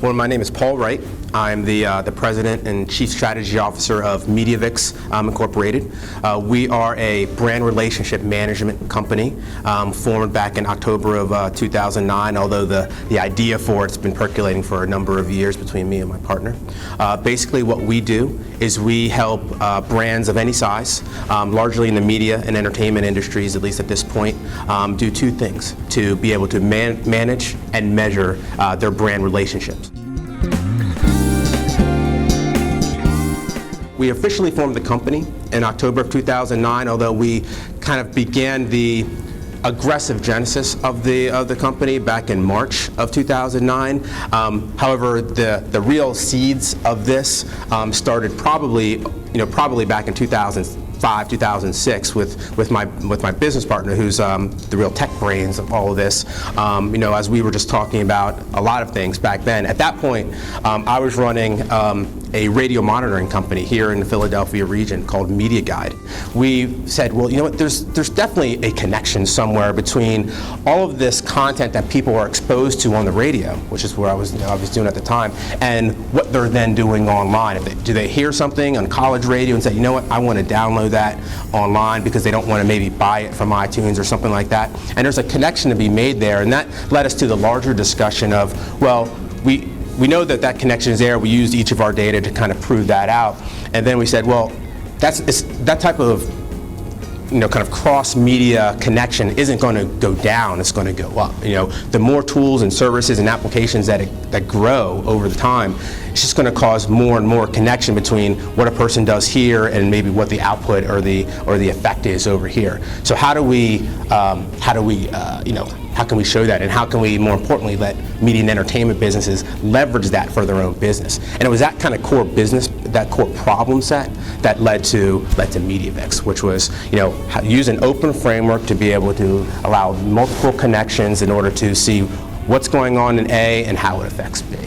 Well, my name is Paul Wright. I'm the president and chief strategy officer of Mediavix Incorporated. We are a brand relationship management company formed back in October of 2009, although the idea for it's been percolating for a number of years between me and my partner. Basically what we do is we help brands of any size, largely in the media and entertainment industries, at least at this point, do two things: to be able to manage and measure their brand relationships. We officially formed the company in October of 2009, although we kind of began the aggressive genesis of the company back in March of 2009. However, the real seeds of this started probably back in 2005, 2006 with my business partner, who's the real tech brains of all of this. As we were just talking about a lot of things back then. At that point, I was running a radio monitoring company here in the Philadelphia region called Media Guide. We said, well, you know what, there's definitely a connection somewhere between all of this content that people are exposed to on the radio, which is where I was doing at the time, and what they're then doing online. Do they hear something on college radio and say, you know what, I want to download that online because they don't want to maybe buy it from iTunes or something like that? And there's a connection to be made there, and that led us to the larger discussion of, well, we know that connection is there. We used each of our data to kind of prove that out, and then we said, well, that type of kind of cross-media connection isn't going to go down, it's going to go up. The more tools and services and applications that grow over the time, it's just going to cause more and more connection between what a person does here and maybe what the output or the effect is over here. So how can we show that, and how can we, more importantly, let media and entertainment businesses leverage that for their own business? And it was that kind of core business, that core problem set, that led to Mediavix, which was use an open framework to be able to allow multiple connections in order to see what's going on in A and how it affects B.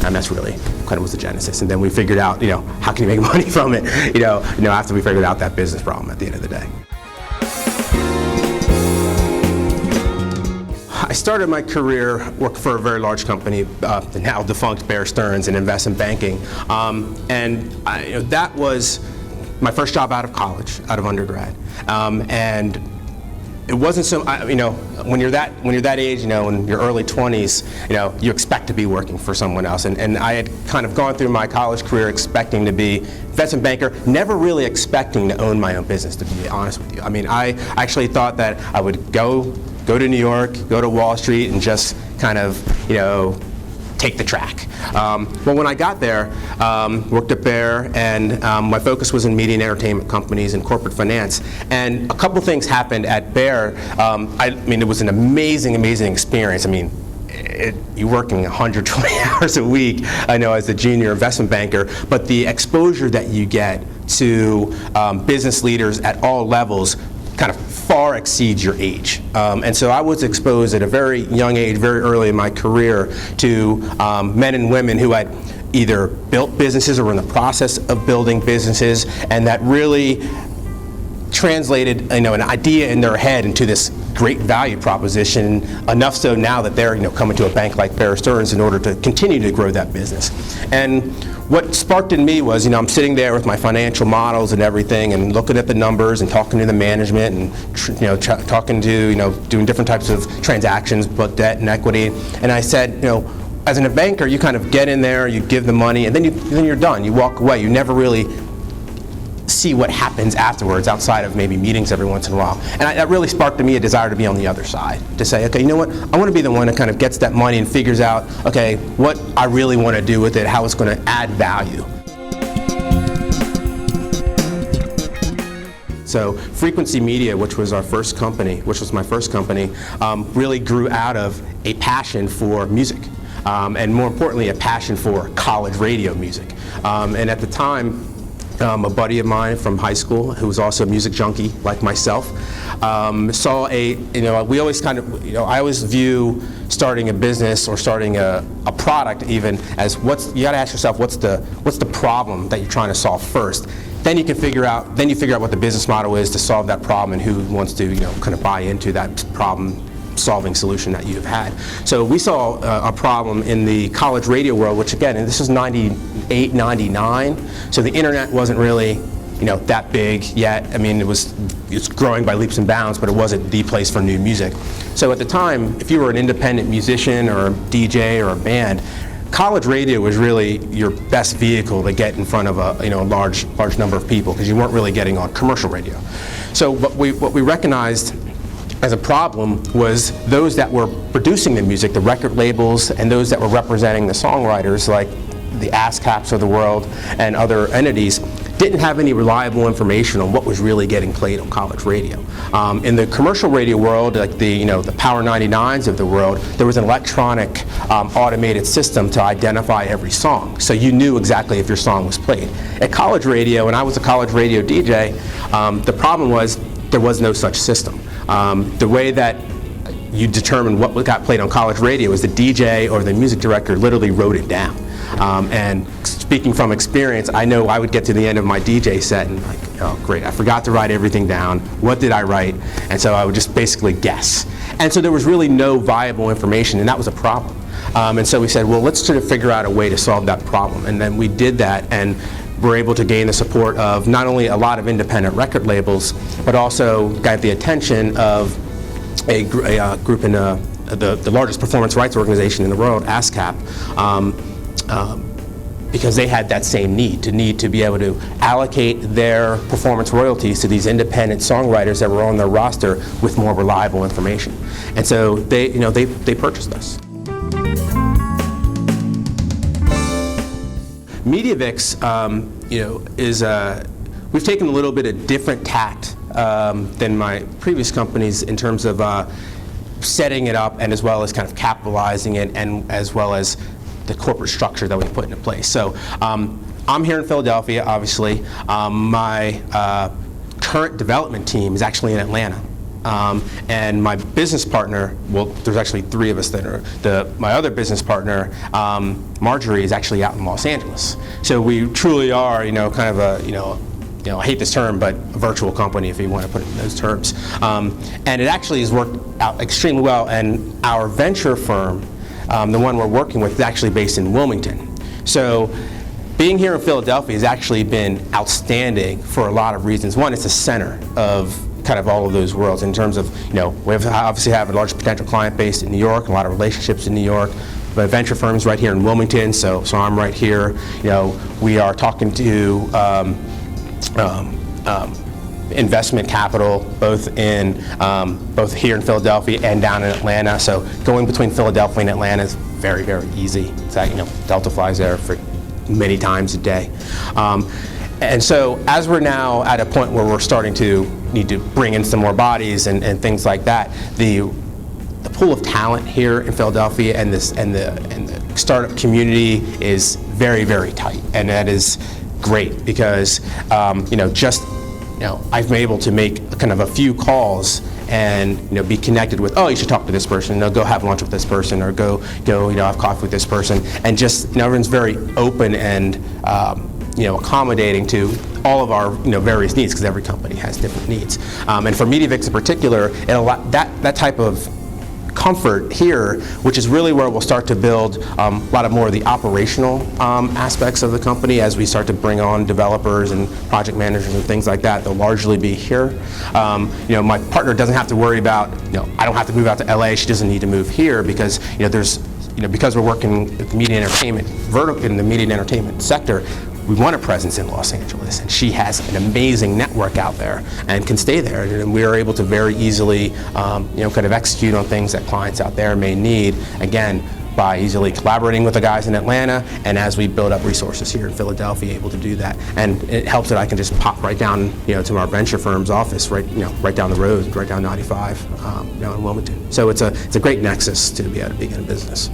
And that's really kind of was the genesis. And then we figured out, how can you make money from it? After we figured out that business problem at the end of the day. I started my career working for a very large company, the now defunct Bear Stearns, in investment banking, and that was my first job out of college, out of undergrad, and it wasn't so. When you're that age, in your early 20s, you expect to be working for someone else, and I had kind of gone through my college career expecting to be investment banker, never really expecting to own my own business, to be honest with you. I actually thought that I would go to New York, go to Wall Street, and just kind of, take the track. But when I got there, worked at Bear, and my focus was in media and entertainment companies and corporate finance. And a couple things happened at Bear. It was an amazing experience. You're working 120 hours a week, I know, as a junior investment banker, but the exposure that you get to business leaders at all levels kind of far exceeds your age. And so I was exposed at a very young age, very early in my career, to men and women who had either built businesses or were in the process of building businesses, and that really translated an idea in their head into this great value proposition, enough so now that they're coming to a bank like Bear Stearns in order to continue to grow that business. And what sparked in me was, I'm sitting there with my financial models and everything, and looking at the numbers and talking to the management, and talking to doing different types of transactions, both debt and equity. And I said, as a banker, you kind of get in there, you give the money, and then you're done. You walk away. You never really see what happens afterwards, outside of maybe meetings every once in a while. And that really sparked in me a desire to be on the other side, to say, okay, you know what, I want to be the one that kind of gets that money and figures out, okay, what I really want to do with it, how it's going to add value. So Frequency Media, which was my first company, really grew out of a passion for music, and more importantly, a passion for college radio music. And at the time, a buddy of mine from high school, who was also a music junkie like myself, saw we always kind of, I always view starting a business or starting a product even as you got to ask yourself, what's the problem that you're trying to solve first. Then you figure out what the business model is to solve that problem, and who wants to kind of buy into that problem solving solution that you've had. So we saw a problem in the college radio world, which again, and this was 98, 99, so the internet wasn't really that big yet. I mean, it's growing by leaps and bounds, but it wasn't the place for new music. So at the time, if you were an independent musician or a DJ or a band, college radio was really your best vehicle to get in front of a large number of people, because you weren't really getting on commercial radio. So what we recognized as a problem was those that were producing the music, the record labels, and those that were representing the songwriters, like the ASCAPs of the world and other entities, didn't have any reliable information on what was really getting played on college radio. In the commercial radio world, like the Power 99s of the world, there was an electronic automated system to identify every song, so you knew exactly if your song was played. At college radio, and I was a college radio DJ, the problem was there was no such system. The way that you determined what got played on college radio is the DJ or the music director literally wrote it down. And speaking from experience, I know I would get to the end of my DJ set and like, oh great, I forgot to write everything down. What did I write? And so I would just basically guess. And so there was really no viable information, and that was a problem. And so we said, well, let's sort of figure out a way to solve that problem. And then we did that, and were able to gain the support of not only a lot of independent record labels, but also got the attention of a group in the largest performance rights organization in the world, ASCAP, because they had that same need to be able to allocate their performance royalties to these independent songwriters that were on their roster with more reliable information. And so they purchased us. Mediavix, we've taken a little bit of different tact than my previous companies in terms of setting it up, and as well as kind of capitalizing it, and as well as the corporate structure that we put into place. So I'm here in Philadelphia, obviously. My current development team is actually in Atlanta. And my business partner, well, there's actually three of us that are, my other business partner, Marjorie, is actually out in Los Angeles. So we truly are, kind of a, I hate this term, but a virtual company, if you want to put it in those terms. And it actually has worked out extremely well, and our venture firm, the one we're working with, is actually based in Wilmington. So being here in Philadelphia has actually been outstanding for a lot of reasons. One, it's a center of kind of all of those worlds in terms of, we obviously have a large potential client base in New York, a lot of relationships in New York. But venture firms right here in Wilmington, so I'm right here. We are talking to investment capital both here in Philadelphia and down in Atlanta. So going between Philadelphia and Atlanta is very, very easy. It's like, Delta flies there for many times a day. And so as we're now at a point where we're starting to need to bring in some more bodies and things like that, the pool of talent here in Philadelphia and the startup community is very, very tight, and that is great because I've been able to make kind of a few calls and be connected with, oh, you should talk to this person, go have lunch with this person, or go have coffee with this person, and just everyone's very open and accommodating to all of our various needs, because every company has different needs. And for Mediavix in particular, that type of comfort here, which is really where we'll start to build a lot of more of the operational aspects of the company as we start to bring on developers and project managers and things like that. They'll largely be here. My partner doesn't have to worry about, I don't have to move out to LA, she doesn't need to move here, because because we're working at the media and entertainment vertical in the media and entertainment sector, we want a presence in Los Angeles, and she has an amazing network out there and can stay there, and we are able to very easily kind of execute on things that clients out there may need, again, by easily collaborating with the guys in Atlanta, and as we build up resources here in Philadelphia, able to do that. And it helps that I can just pop right down to our venture firm's office right down the road, right down 95 in Wilmington. So it's a great nexus to be able to begin a business.